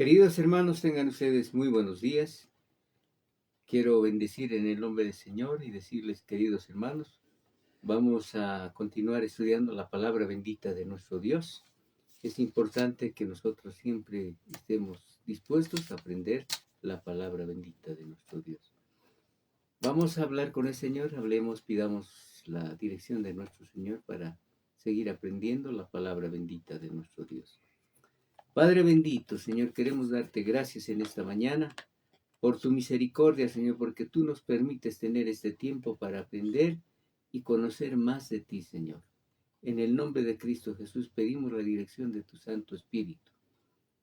Queridos hermanos, tengan ustedes muy buenos días. Quiero bendecir en el nombre del Señor y decirles, queridos hermanos, vamos a continuar estudiando la palabra bendita de nuestro Dios. Es importante que nosotros siempre estemos dispuestos a aprender la palabra bendita de nuestro Dios. Vamos a hablar con el Señor, hablemos, pidamos la dirección de nuestro Señor para seguir aprendiendo la palabra bendita de nuestro Dios. Padre bendito, Señor, queremos darte gracias en esta mañana por tu misericordia, Señor, porque tú nos permites tener este tiempo para aprender y conocer más de ti, Señor. En el nombre de Cristo Jesús pedimos la dirección de tu Santo Espíritu.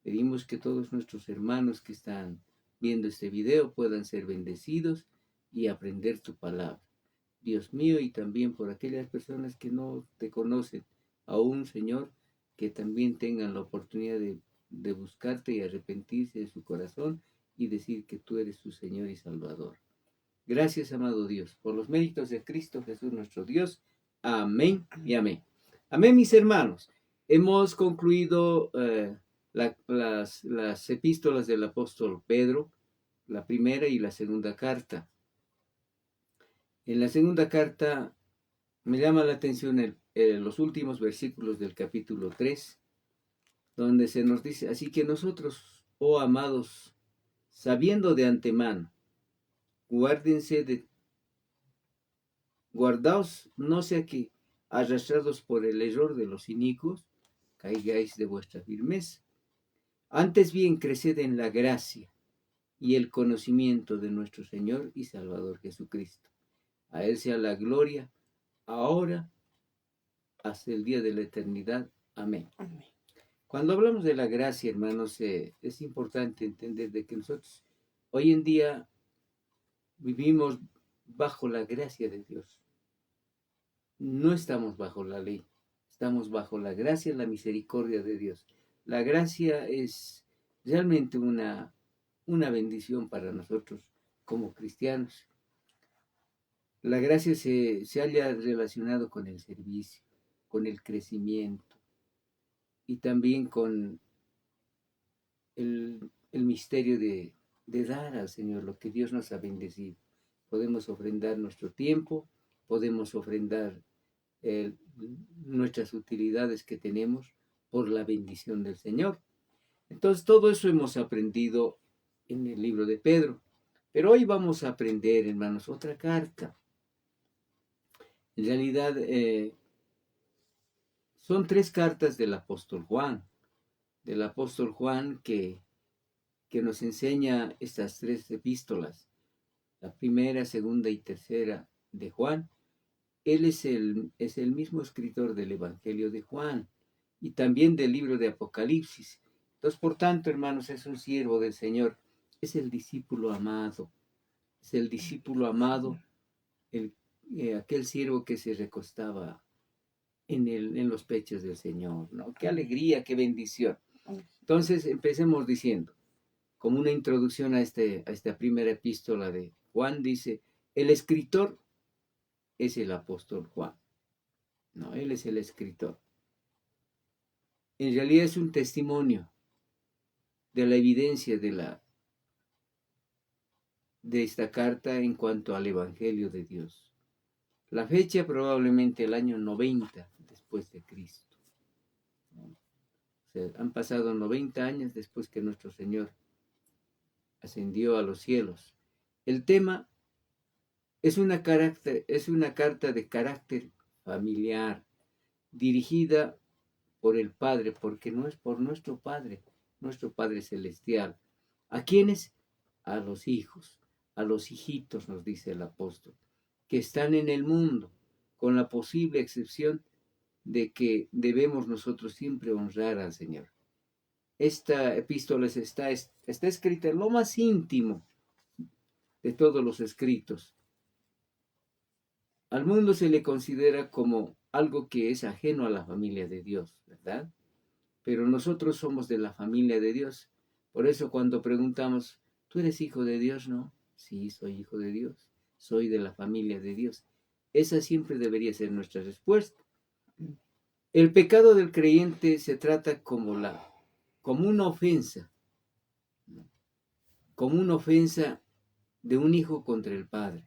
Pedimos que todos nuestros hermanos que están viendo este video puedan ser bendecidos y aprender tu palabra. Dios mío, y también por aquellas personas que no te conocen aún, Señor, que también tengan la oportunidad de buscarte y arrepentirse de su corazón y decir que tú eres su Señor y Salvador. Gracias, amado Dios, por los méritos de Cristo Jesús nuestro Dios. Amén y amén. Amén, mis hermanos. Hemos concluido las epístolas del apóstol Pedro, la primera y la segunda carta. En la segunda carta me llama la atención los últimos versículos del capítulo 3, donde se nos dice, así que nosotros, oh amados, sabiendo de antemano, guardaos, no sea que, arrastrados por el error de los inicuos, caigáis de vuestra firmeza. Antes bien, creced en la gracia y el conocimiento de nuestro Señor y Salvador Jesucristo. A Él sea la gloria, ahora, hasta el día de la eternidad. Amén. Amén. Cuando hablamos de la gracia, hermanos, es importante entender de que nosotros hoy en día vivimos bajo la gracia de Dios. No estamos bajo la ley, estamos bajo la gracia y la misericordia de Dios. La gracia es realmente una bendición para nosotros como cristianos. La gracia se halla relacionado con el servicio, con el crecimiento y también con el misterio de dar al Señor lo que Dios nos ha bendecido. Podemos ofrendar nuestro tiempo, podemos ofrendar nuestras utilidades que tenemos por la bendición del Señor. Entonces, todo eso hemos aprendido en el libro de Pedro. Pero hoy vamos a aprender, hermanos, otra carta. En realidad, son 3 cartas del apóstol Juan. Del apóstol Juan que nos enseña estas 3 epístolas. La primera, segunda y tercera de Juan. Él es el mismo escritor del Evangelio de Juan y también del libro de Apocalipsis. Entonces, por tanto, hermanos, es un siervo del Señor, es el discípulo amado, aquel siervo que se recostaba en los pechos del Señor, ¿no? Qué alegría, qué bendición. Entonces, empecemos diciendo, como una introducción a esta primera epístola de Juan, dice, el escritor es el apóstol Juan. No, él es el escritor. En realidad es un testimonio de la evidencia de esta carta en cuanto al Evangelio de Dios. La fecha probablemente el año 90 después de Cristo. O sea, han pasado 90 años después que nuestro Señor ascendió a los cielos. El tema es una carta de carácter familiar, dirigida por el Padre, porque no es por nuestro Padre Celestial. ¿A quiénes? A los hijos, a los hijitos, nos dice el apóstol, que están en el mundo, con la posible excepción de que debemos nosotros siempre honrar al Señor. Esta epístola está escrita en lo más íntimo de todos los escritos. Al mundo se le considera como algo que es ajeno a la familia de Dios, ¿verdad? Pero nosotros somos de la familia de Dios. Por eso cuando preguntamos, ¿tú eres hijo de Dios? No, sí, soy hijo de Dios, soy de la familia de Dios. Esa siempre debería ser nuestra respuesta. El pecado del creyente se trata como una ofensa como una ofensa de un hijo contra el padre.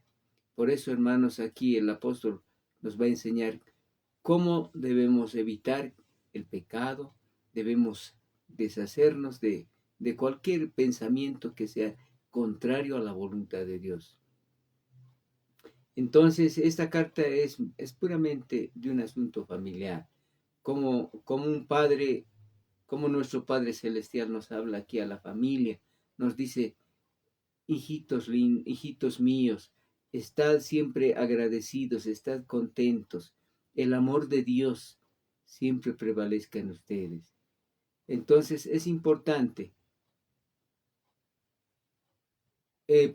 Por eso, hermanos, aquí el apóstol nos va a enseñar cómo debemos evitar el pecado, debemos deshacernos de cualquier pensamiento que sea contrario a la voluntad de Dios. Entonces, esta carta es puramente de un asunto familiar, como un padre, como nuestro Padre Celestial nos habla aquí a la familia, nos dice: hijitos míos, estad siempre agradecidos, estad contentos, el amor de Dios siempre prevalezca en ustedes. Entonces es importante,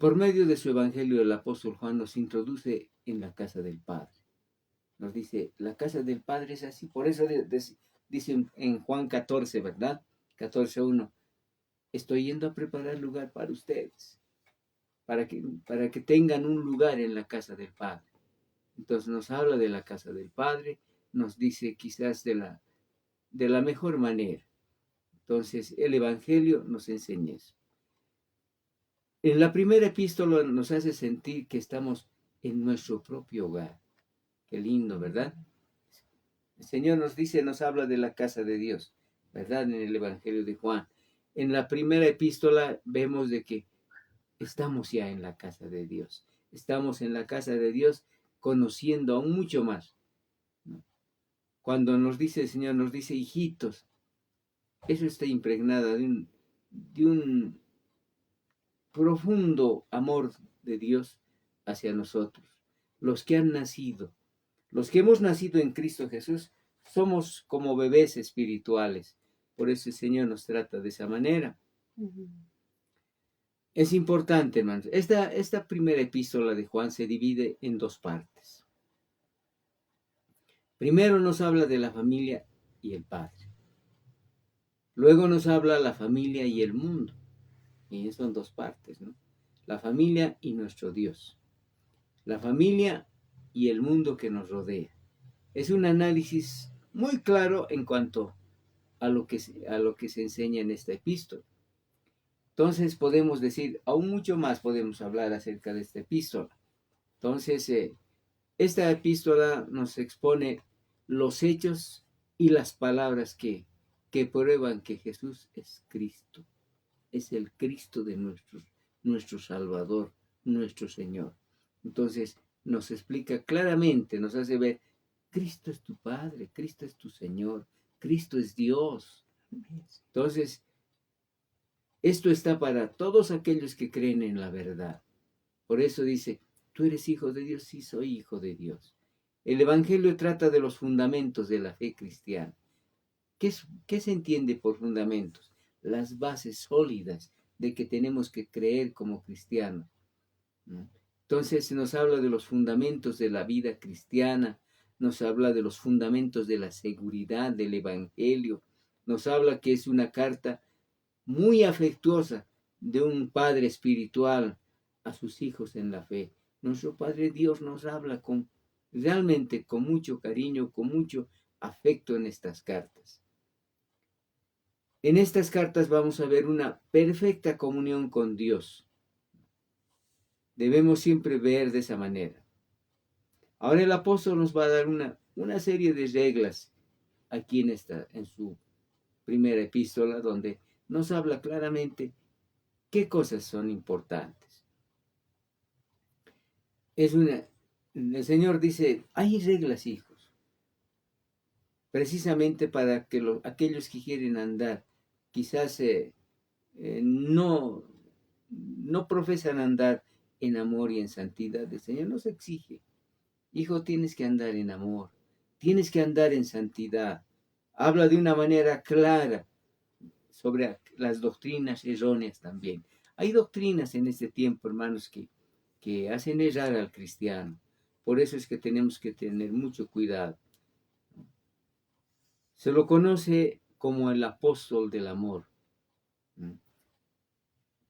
por medio de su evangelio, el apóstol Juan nos introduce en la casa del Padre. Nos dice, la casa del Padre es así, por eso dice en Juan 14, ¿verdad? 14:1, estoy yendo a preparar lugar para ustedes, para que tengan un lugar en la casa del Padre. Entonces nos habla de la casa del Padre, nos dice quizás de la mejor manera. Entonces el Evangelio nos enseña eso. En la primera epístola nos hace sentir que estamos en nuestro propio hogar. Qué lindo, ¿verdad? El Señor nos habla de la casa de Dios, ¿verdad? En el Evangelio de Juan. En la primera epístola vemos de que estamos ya en la casa de Dios. Estamos en la casa de Dios conociendo aún mucho más. Cuando nos dice el Señor, nos dice hijitos, eso está impregnada de un profundo amor de Dios hacia nosotros. Los que han nacido, los que hemos nacido en Cristo Jesús, somos como bebés espirituales. Por eso el Señor nos trata de esa manera. Es importante, hermanos. Esta primera epístola de Juan se divide en dos partes. Primero nos habla de la familia y el Padre. Luego nos habla la familia y el mundo. Y son dos partes, ¿no? La familia y nuestro Dios. La familia y el mundo que nos rodea. Es un análisis muy claro en cuanto a lo que se enseña en esta epístola. Entonces podemos decir, aún mucho más podemos hablar acerca de esta epístola. Entonces, esta epístola nos expone los hechos y las palabras que prueban que Jesús es Cristo. Es el Cristo de nuestro Salvador, nuestro Señor. Entonces nos explica claramente, nos hace ver, Cristo es tu Padre, Cristo es tu Señor, Cristo es Dios. Entonces, esto está para todos aquellos que creen en la verdad. Por eso dice, ¿tú eres hijo de Dios? Sí, soy hijo de Dios. El Evangelio trata de los fundamentos de la fe cristiana. ¿Qué se entiende por fundamentos? Las bases sólidas de que tenemos que creer como cristianos, ¿no? Entonces nos habla de los fundamentos de la vida cristiana, nos habla de los fundamentos de la seguridad del Evangelio, nos habla que es una carta muy afectuosa de un padre espiritual a sus hijos en la fe. Nuestro Padre Dios nos habla realmente con mucho cariño, con mucho afecto en estas cartas. En estas cartas vamos a ver una perfecta comunión con Dios. Debemos siempre ver de esa manera. Ahora el apóstol nos va a dar una serie de reglas aquí en su primera epístola, donde nos habla claramente qué cosas son importantes. El Señor dice, hay reglas, hijos, precisamente para que aquellos que quieren andar, quizás no profesan andar en amor y en santidad. El Señor nos exige, hijo, tienes que andar en amor, tienes que andar en santidad. Habla de una manera clara sobre las doctrinas erróneas también. Hay doctrinas en este tiempo, hermanos, que hacen errar al cristiano. Por eso es que tenemos que tener mucho cuidado. Se lo conoce como el apóstol del amor,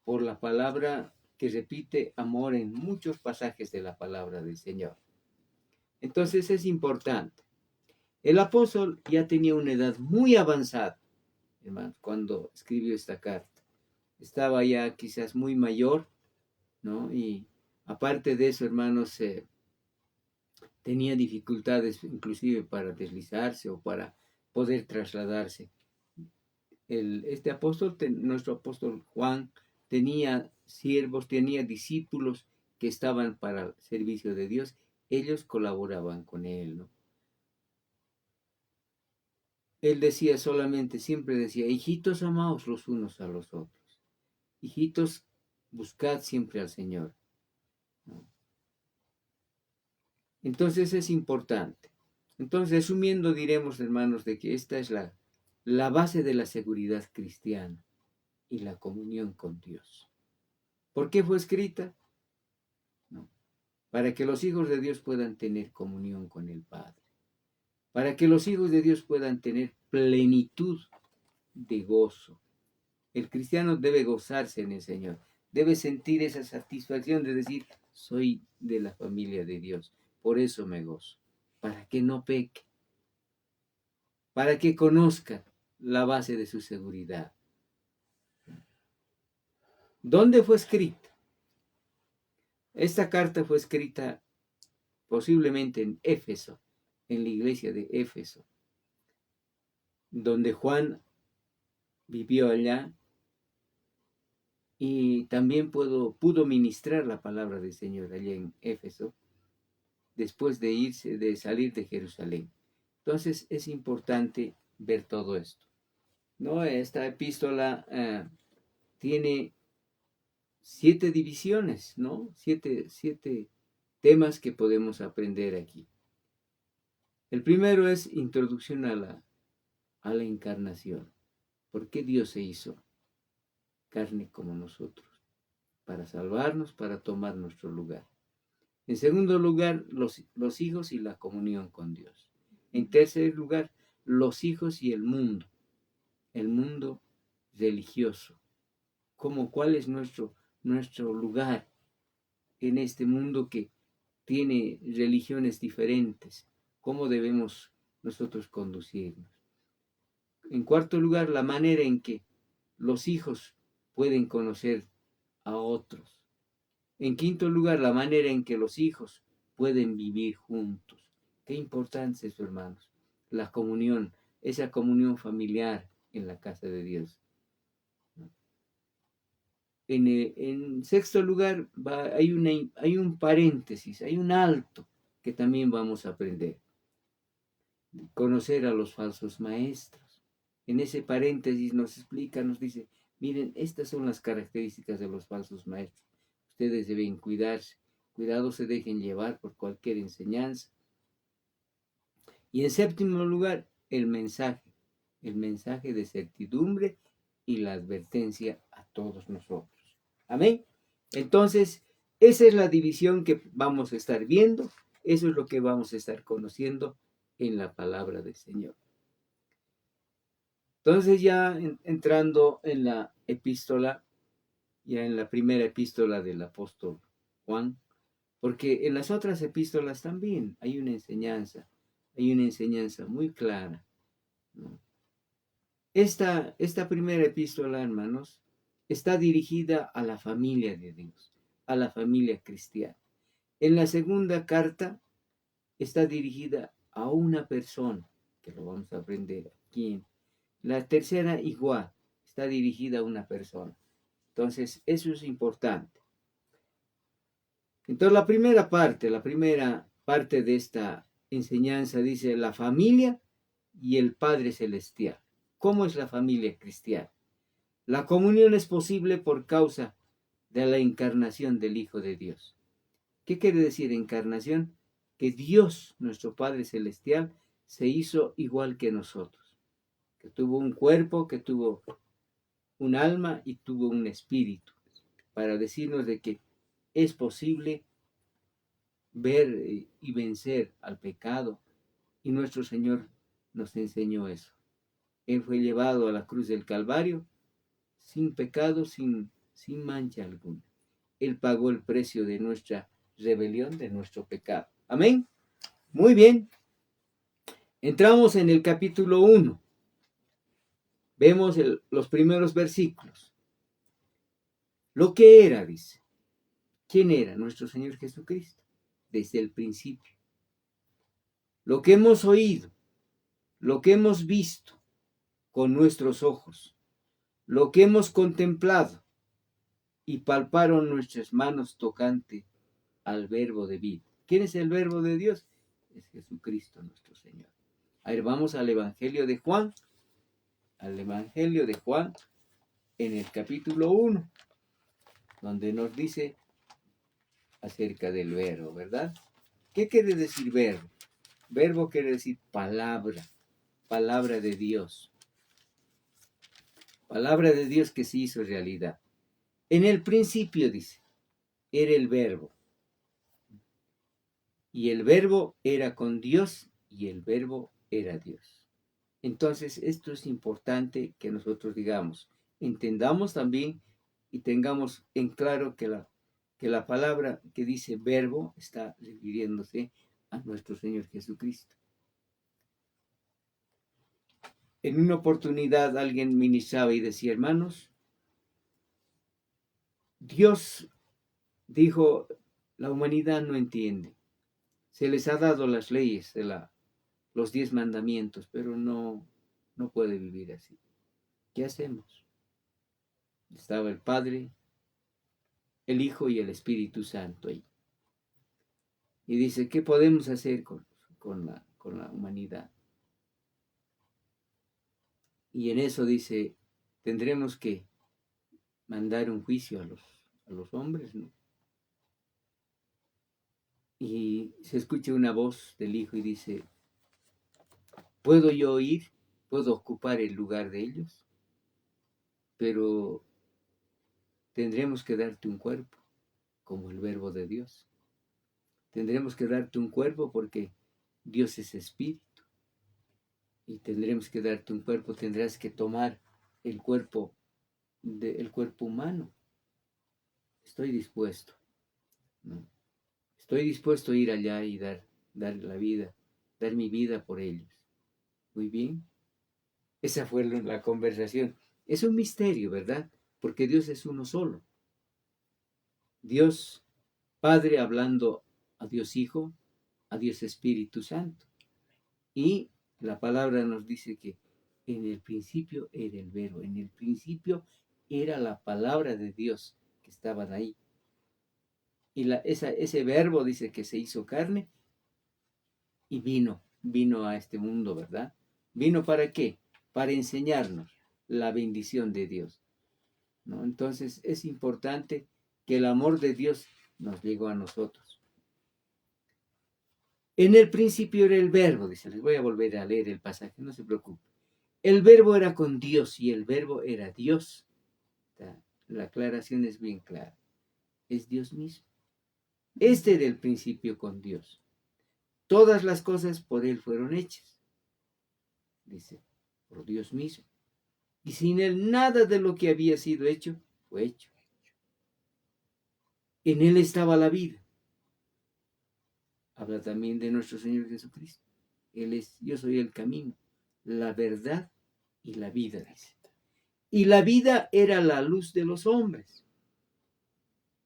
por la palabra que repite amor en muchos pasajes de la palabra del Señor. Entonces es importante. El apóstol ya tenía una edad muy avanzada, hermanos, cuando escribió esta carta. estaba ya quizás muy mayor, ¿no? Y aparte de eso, hermanos, tenía dificultades inclusive para deslizarse o para poder trasladarse. Este apóstol, nuestro apóstol Juan, tenía siervos, tenía discípulos que estaban para el servicio de Dios. Ellos colaboraban con él, ¿no? Él decía solamente, siempre decía, hijitos, amaos los unos a los otros. Hijitos, buscad siempre al Señor, ¿no? Entonces es importante. Entonces, resumiendo, diremos, hermanos, de que esta es la base de la seguridad cristiana y la comunión con Dios. ¿Por qué fue escrita? No. Para que los hijos de Dios puedan tener comunión con el Padre. Para que los hijos de Dios puedan tener plenitud de gozo. El cristiano debe gozarse en el Señor. Debe sentir esa satisfacción de decir, soy de la familia de Dios. Por eso me gozo. Para que no peque. Para que conozca la base de su seguridad. ¿Dónde fue escrita? Esta carta fue escrita posiblemente en Éfeso, en la iglesia de Éfeso, donde Juan vivió allá y también pudo ministrar la palabra del Señor allá en Éfeso, después de salir de Jerusalén. Entonces es importante ver todo esto, ¿no? Esta epístola tiene 7 divisiones, ¿no? Siete temas que podemos aprender aquí. El primero es introducción a la encarnación. ¿Por qué Dios se hizo carne como nosotros? Para salvarnos, para tomar nuestro lugar. En segundo lugar, los hijos y la comunión con Dios. En tercer lugar, los hijos y el mundo religioso. ¿Cuál es nuestro lugar en este mundo que tiene religiones diferentes? ¿Cómo debemos nosotros conducirnos? En cuarto lugar, la manera en que los hijos pueden conocer a otros. En quinto lugar, la manera en que los hijos pueden vivir juntos. Qué importante es, hermanos, la comunión, esa comunión familiar en la casa de Dios. En sexto lugar, hay un paréntesis, hay un alto que también vamos a aprender. Conocer a los falsos maestros. En ese paréntesis nos explica, nos dice, miren, estas son las características de los falsos maestros. Ustedes deben cuidarse, cuidado se dejen llevar por cualquier enseñanza. Y en séptimo lugar, el mensaje de certidumbre y la advertencia a todos nosotros. Amén. Entonces, esa es la división que vamos a estar viendo, eso es lo que vamos a estar conociendo en la palabra del Señor. Entonces ya entrando en la epístola, ya en la primera epístola del apóstol Juan, porque en las otras epístolas también hay una enseñanza muy clara, ¿no? Esta primera epístola, hermanos, está dirigida a la familia de Dios, a la familia cristiana. En la segunda carta está dirigida a una persona, que lo vamos a aprender aquí. La tercera igual, está dirigida a una persona. Entonces, eso es importante. Entonces, la primera parte de esta enseñanza dice la familia y el Padre Celestial. ¿Cómo es la familia cristiana? La comunión es posible por causa de la encarnación del Hijo de Dios. ¿Qué quiere decir encarnación? Que Dios, nuestro Padre Celestial, se hizo igual que nosotros, que tuvo un cuerpo, que tuvo un alma y tuvo un espíritu, para decirnos de que es posible ver y vencer al pecado, y nuestro Señor nos enseñó eso. Él fue llevado a la cruz del Calvario sin pecado, sin mancha alguna. Él pagó el precio de nuestra rebelión, de nuestro pecado. Amén. Muy bien. Entramos en el capítulo 1. Vemos los primeros versículos. Lo que era, dice. ¿Quién era? Nuestro Señor Jesucristo, desde el principio. Lo que hemos oído, lo que hemos visto con nuestros ojos, lo que hemos contemplado y palparon nuestras manos tocante al verbo de vida. ¿Quién es el verbo de Dios? Es Jesucristo nuestro Señor. A ver, vamos al Evangelio de Juan, en el capítulo 1, donde nos dice acerca del verbo, ¿verdad? ¿Qué quiere decir verbo? Verbo quiere decir palabra, palabra de Dios. Palabra de Dios que se hizo realidad. En el principio, dice, era el verbo. Y el verbo era con Dios y el verbo era Dios. Entonces, esto es importante que nosotros digamos, entendamos también y tengamos en claro que la palabra que dice verbo está refiriéndose a nuestro Señor Jesucristo. En una oportunidad alguien ministraba y decía, hermanos, Dios dijo, la humanidad no entiende. Se les ha dado las leyes de los 10 mandamientos, pero no puede vivir así. ¿Qué hacemos? Estaba el Padre, el Hijo y el Espíritu Santo ahí. Y dice, ¿qué podemos hacer con la humanidad? Y en eso dice, tendremos que mandar un juicio a los hombres, ¿no? Y se escucha una voz del Hijo y dice, ¿puedo yo ir? ¿Puedo ocupar el lugar de ellos? Pero tendremos que darte un cuerpo, como el verbo de Dios. Tendremos que darte un cuerpo porque Dios es espíritu. Y tendremos que darte un cuerpo, tendrás que tomar el cuerpo humano. Estoy dispuesto, ¿no? Estoy dispuesto a ir allá y dar la vida, dar mi vida por ellos. Muy bien. Esa fue la conversación. Es un misterio, ¿verdad? Porque Dios es uno solo. Dios Padre hablando a Dios Hijo, a Dios Espíritu Santo. Y la palabra nos dice que en el principio era el verbo, en el principio era la palabra de Dios que estaban ahí. Y ese verbo dice que se hizo carne y vino a este mundo, ¿verdad? ¿Vino para qué? Para enseñarnos la bendición de Dios, ¿no? Entonces es importante que el amor de Dios nos llegó a nosotros. En el principio era el verbo, dice, les voy a volver a leer el pasaje, no se preocupen. El verbo era con Dios y el verbo era Dios. La aclaración es bien clara. Es Dios mismo. Este era el principio con Dios. Todas las cosas por Él fueron hechas. Dice, por Dios mismo. Y sin Él nada de lo que había sido hecho fue hecho. En Él estaba la vida. Habla también de nuestro Señor Jesucristo. Él es, yo soy el camino, la verdad y la vida, dice. Y la vida era la luz de los hombres.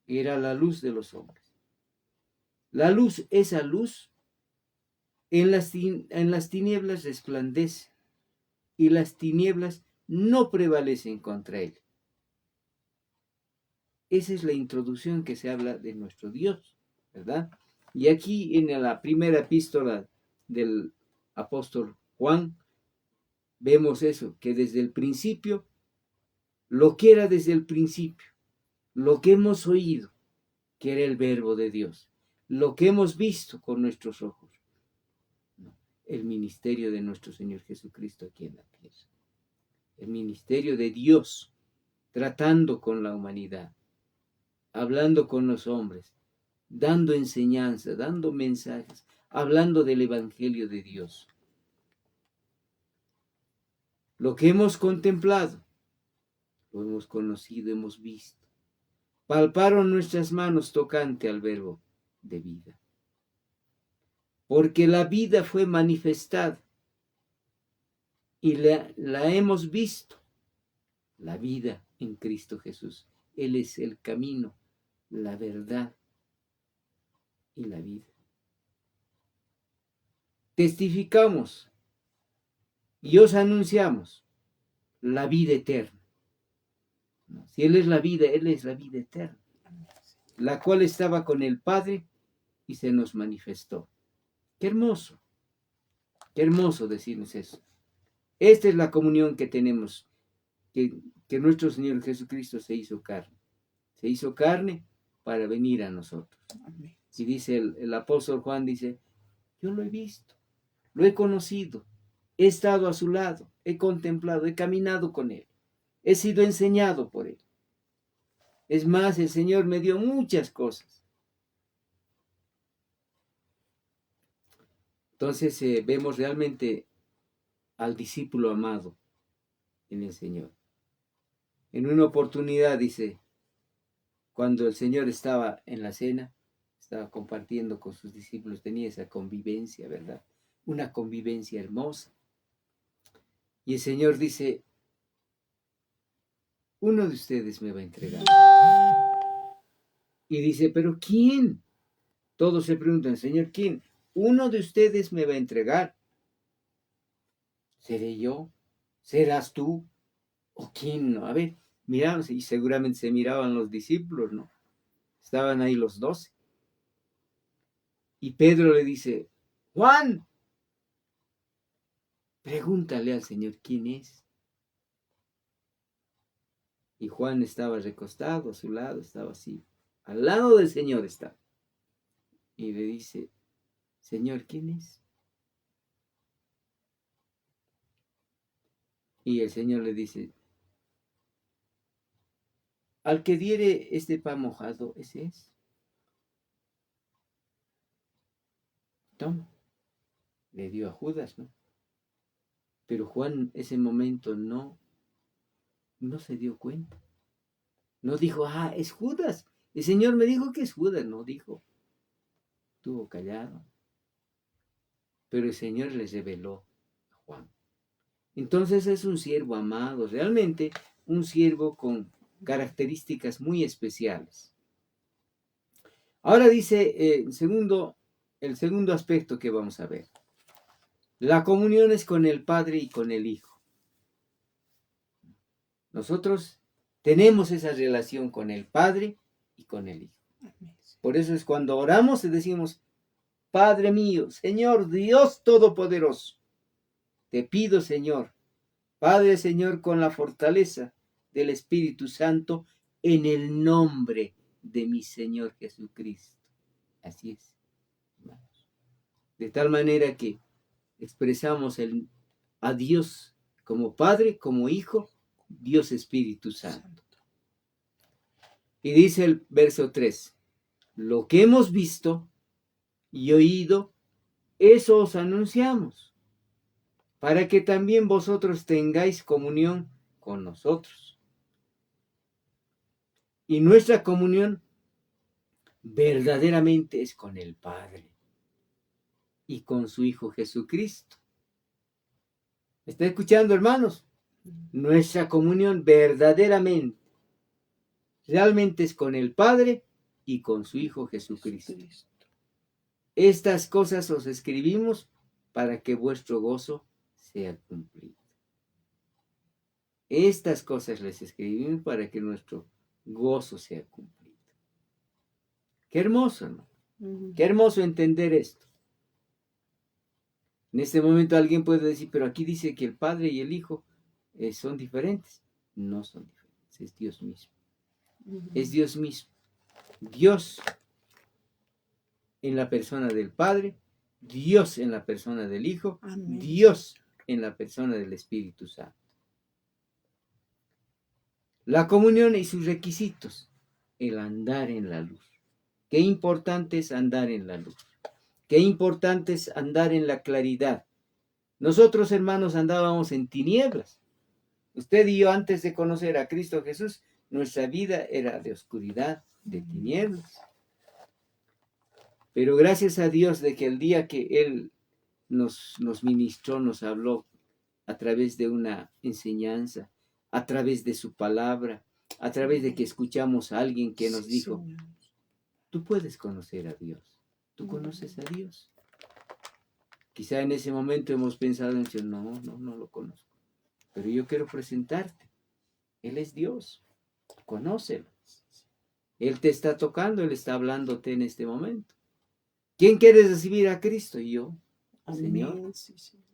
Era la luz de los hombres. La luz, esa luz, en las tinieblas resplandece y las tinieblas no prevalecen contra él. Esa es la introducción que se habla de nuestro Dios, ¿verdad? Y aquí en la primera epístola del apóstol Juan, vemos eso, que desde el principio, lo que era desde el principio, lo que hemos oído, que era el verbo de Dios, lo que hemos visto con nuestros ojos, ¿no? El ministerio de nuestro Señor Jesucristo aquí en la tierra, el ministerio de Dios tratando con la humanidad, hablando con los hombres, dando enseñanza, dando mensajes, hablando del Evangelio de Dios. Lo que hemos contemplado, lo hemos conocido, hemos visto. Palparon nuestras manos tocante al verbo de vida. Porque la vida fue manifestada y la hemos visto, la vida en Cristo Jesús. Él es el camino, la verdad y la vida. Testificamos y os anunciamos la vida eterna. Si Él es la vida eterna, la cual estaba con el Padre y se nos manifestó. Qué hermoso decirnos eso. Esta es la comunión que tenemos, que nuestro Señor Jesucristo se hizo carne para venir a nosotros. Amén. Y dice el apóstol Juan, dice, yo lo he visto, lo he conocido, he estado a su lado, he contemplado, he caminado con Él, he sido enseñado por Él. Es más, el Señor me dio muchas cosas. Entonces vemos realmente al discípulo amado en el Señor. En una oportunidad, dice, cuando el Señor estaba en la cena, estaba compartiendo con sus discípulos, tenía esa convivencia, ¿verdad? Una convivencia hermosa. Y el Señor dice, uno de ustedes me va a entregar. Y dice, ¿pero quién? Todos se preguntan, Señor, ¿quién? Uno de ustedes me va a entregar. ¿Seré yo? ¿Serás tú? ¿O quién? No? A ver, miraban, y seguramente se miraban los discípulos, ¿no? Estaban ahí los 12. Y Pedro le dice, Juan, pregúntale al Señor quién es. Y Juan estaba recostado a su lado, estaba así. Al lado del Señor está. Y le dice, Señor, ¿quién es? Y el Señor le dice, al que diere este pan mojado, ese es. Toma. Le dio a Judas, ¿no? Pero Juan ese momento no se dio cuenta. No dijo, es Judas. El Señor me dijo que es Judas. No dijo. Estuvo callado. Pero el Señor les reveló a Juan. Entonces es un siervo amado, realmente un siervo con características muy especiales. Ahora dice el segundo aspecto que vamos a ver. La comunión es con el Padre y con el Hijo. Nosotros tenemos esa relación con el Padre y con el Hijo. Por eso es cuando oramos y decimos, Padre mío, Señor Dios Todopoderoso, te pido, Señor, Padre, Señor, con la fortaleza del Espíritu Santo, en el nombre de mi Señor Jesucristo. Así es, hermanos. De tal manera que expresamos a Dios como Padre, como Hijo, Dios Espíritu Santo. Y dice el verso 3, lo que hemos visto y oído, eso os anunciamos, para que también vosotros tengáis comunión con nosotros. Y nuestra comunión verdaderamente es con el Padre y con su Hijo Jesucristo. ¿Me está escuchando, hermanos? Nuestra comunión verdaderamente, realmente es con el Padre y con su Hijo Jesucristo. Estas cosas os escribimos para que vuestro gozo sea cumplido. Estas cosas les escribimos para que nuestro gozo sea cumplido. Qué hermoso, ¿no? Qué hermoso entender esto. En este momento alguien puede decir, pero aquí dice que el Padre y el Hijo son diferentes. No son diferentes, es Dios mismo. Es Dios mismo. Dios en la persona del Padre, Dios en la persona del Hijo, amén. Dios en la persona del Espíritu Santo. La comunión y sus requisitos, el andar en la luz. Qué importante es andar en la luz. Qué importante es andar en la claridad. Nosotros, hermanos, andábamos en tinieblas. Usted y yo, antes de conocer a Cristo Jesús, nuestra vida era de oscuridad, de tinieblas. Pero gracias a Dios de que el día que Él nos ministró, nos habló a través de una enseñanza, a través de su palabra, a través de que escuchamos a alguien que nos Sí, dijo, Señor. tú puedes conocer a Dios. ¿Tú conoces a Dios? Quizá en ese momento hemos pensado en decir, no lo conozco. Pero yo quiero presentarte. Él es Dios. Conócelo. Él te está tocando, Él está hablándote en este momento. ¿Quién quiere recibir a Cristo? Y yo, Señor. Amén. Sí, Señor.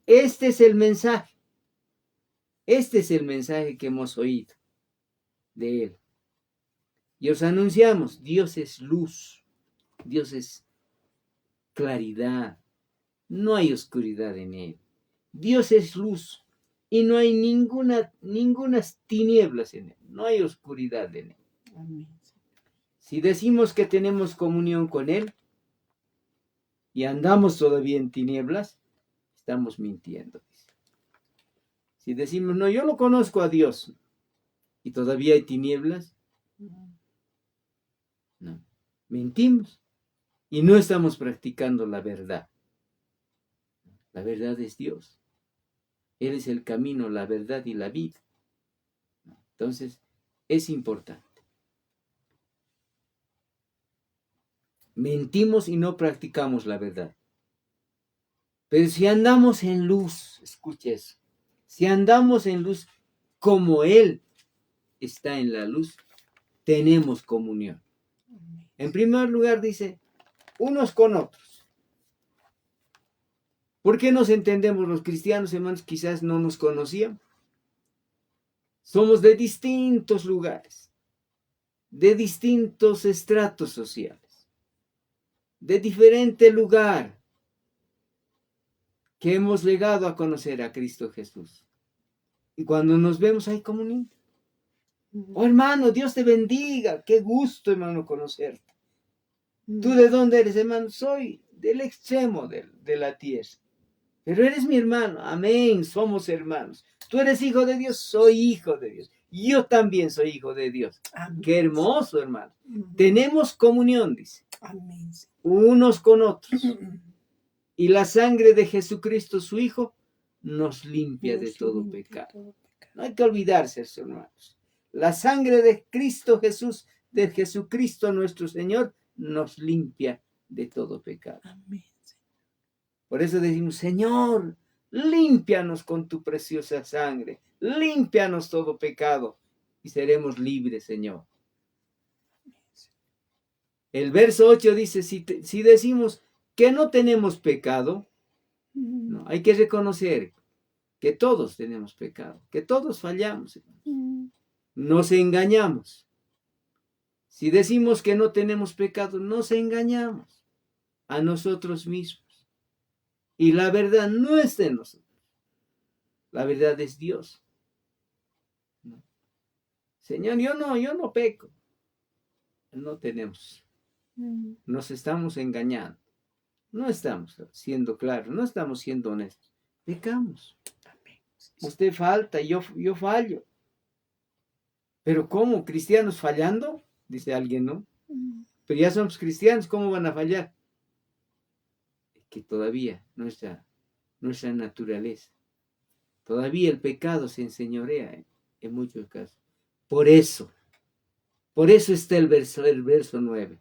Este es el mensaje. Este es el mensaje que hemos oído de Él. Y os anunciamos, Dios es luz. Dios es claridad. No hay oscuridad en Él. Dios es luz. Y no hay ninguna tinieblas en Él. No hay oscuridad en Él. Amén. Si decimos que tenemos comunión con Él y andamos todavía en tinieblas, estamos mintiendo. Si decimos, no, yo lo conozco a Dios y todavía hay tinieblas, no, mentimos y no estamos practicando la verdad. La verdad es Dios. Él es el camino, la verdad y la vida. Entonces, es importante. Mentimos y no practicamos la verdad. Pero si andamos en luz, escuche eso, si andamos en luz como Él está en la luz, tenemos comunión. En primer lugar dice, unos con otros. ¿Por qué nos entendemos los cristianos, hermanos? Quizás no nos conocían. Somos de distintos lugares, de distintos estratos sociales, de diferente lugar que hemos llegado a conocer a Cristo Jesús. Y cuando nos vemos hay comunión. Oh, hermano, Dios te bendiga. Qué gusto, hermano, conocerte. ¿Tú de dónde eres, hermano? Soy del extremo de la tierra. Pero eres mi hermano. Amén. Somos hermanos. Tú eres hijo de Dios. Soy hijo de Dios. Yo también soy hijo de Dios. Amén. Qué hermoso, hermano. Tenemos comunión, dice. Amén. Unos con otros. Y la sangre de Jesucristo, su Hijo, nos limpia de todo pecado. No hay que olvidarse, hermanos. La sangre de Cristo Jesús, de Jesucristo nuestro Señor, nos limpia de todo pecado. Amén. Por eso decimos, Señor, límpianos con tu preciosa sangre, límpianos todo pecado y seremos libres, Señor. El verso 8 dice, si decimos que no tenemos pecado, no, hay que reconocer que todos tenemos pecado, que todos fallamos. Nos engañamos. Si decimos que no tenemos pecado, nos engañamos a nosotros mismos. Y la verdad no está en nosotros. La verdad es Dios. ¿No? Señor, yo no peco. No tenemos. Nos estamos engañando. No estamos siendo claros, no estamos siendo honestos. Pecamos. Usted falta, yo fallo. Pero ¿cómo? ¿Cristianos fallando? Dice alguien, ¿no? Pero ya somos cristianos, ¿cómo van a fallar? Que todavía nuestra naturaleza, todavía el pecado se enseñorea en muchos casos. Por eso está el verso 9.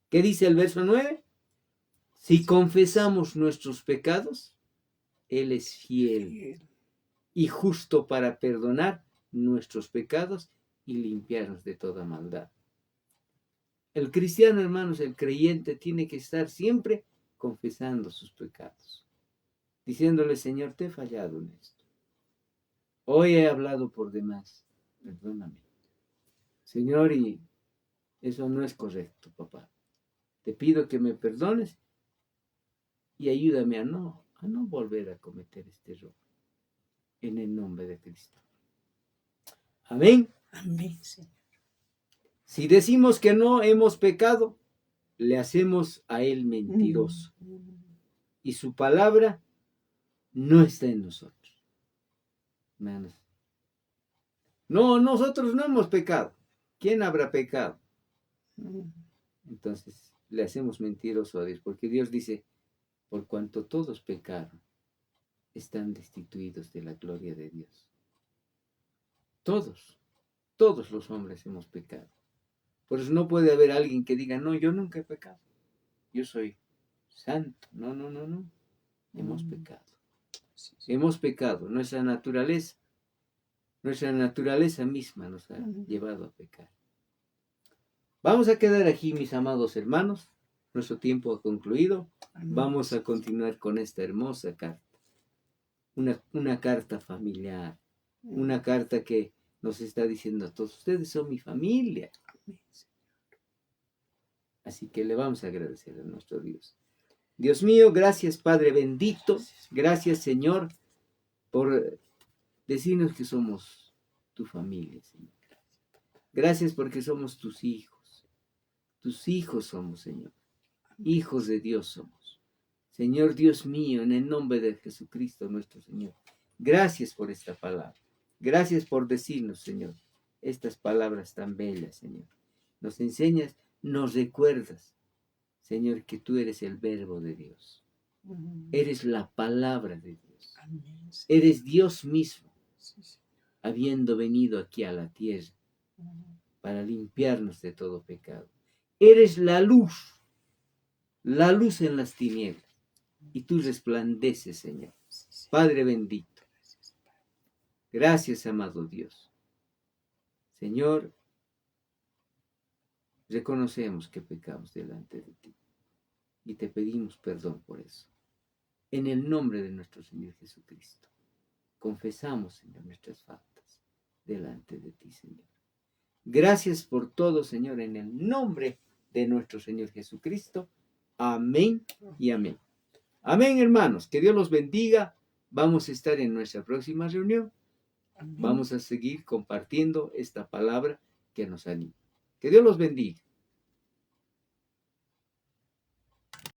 ¿Qué dice el verso 9? Si confesamos nuestros pecados, Él es fiel y justo para perdonar nuestros pecados y limpiarnos de toda maldad. El cristiano, hermanos, el creyente tiene que estar siempre confesando sus pecados, diciéndole, Señor, te he fallado en esto. Hoy he hablado por demás, perdóname. Señor, y eso no es correcto, papá. Te pido que me perdones y ayúdame a no volver a cometer este error. En el nombre de Cristo. Amén. Amén, Señor. Si decimos que no hemos pecado, le hacemos a Él mentiroso. Y su palabra no está en nosotros. Hermanos. No, nosotros no hemos pecado. ¿Quién habrá pecado? Entonces, le hacemos mentiroso a Dios, porque Dios dice, por cuanto todos pecaron, están destituidos de la gloria de Dios. Todos. Todos los hombres hemos pecado. Por eso no puede haber alguien que diga, no, yo nunca he pecado. Yo soy santo. No, no, no, no. Hemos pecado. Hemos pecado. Nuestra naturaleza misma nos ha llevado a pecar. Vamos a quedar aquí, mis amados hermanos. Nuestro tiempo ha concluido. Vamos a continuar con esta hermosa carta. Una carta familiar. Una carta que nos está diciendo a todos, ustedes son mi familia. Así que le vamos a agradecer a nuestro Dios. Dios mío, gracias Padre bendito. Gracias Señor por decirnos que somos tu familia, Señor. Gracias porque somos tus hijos. Tus hijos somos, Señor. Hijos de Dios somos. Señor Dios mío, en el nombre de Jesucristo nuestro Señor. Gracias por esta palabra. Gracias por decirnos, Señor, estas palabras tan bellas, Señor. Nos enseñas, nos recuerdas, Señor, que tú eres el verbo de Dios. Eres la palabra de Dios. Eres Dios mismo, habiendo venido aquí a la tierra para limpiarnos de todo pecado. Eres la luz en las tinieblas, y tú resplandeces, Señor. Padre bendito. Gracias, amado Dios. Señor, reconocemos que pecamos delante de ti y te pedimos perdón por eso. En el nombre de nuestro Señor Jesucristo, confesamos, Señor, nuestras faltas delante de ti, Señor. Gracias por todo, Señor, en el nombre de nuestro Señor Jesucristo. Amén y amén. Amén, hermanos. Que Dios los bendiga. Vamos a estar en nuestra próxima reunión. Vamos a seguir compartiendo esta palabra que nos anima. Que Dios los bendiga.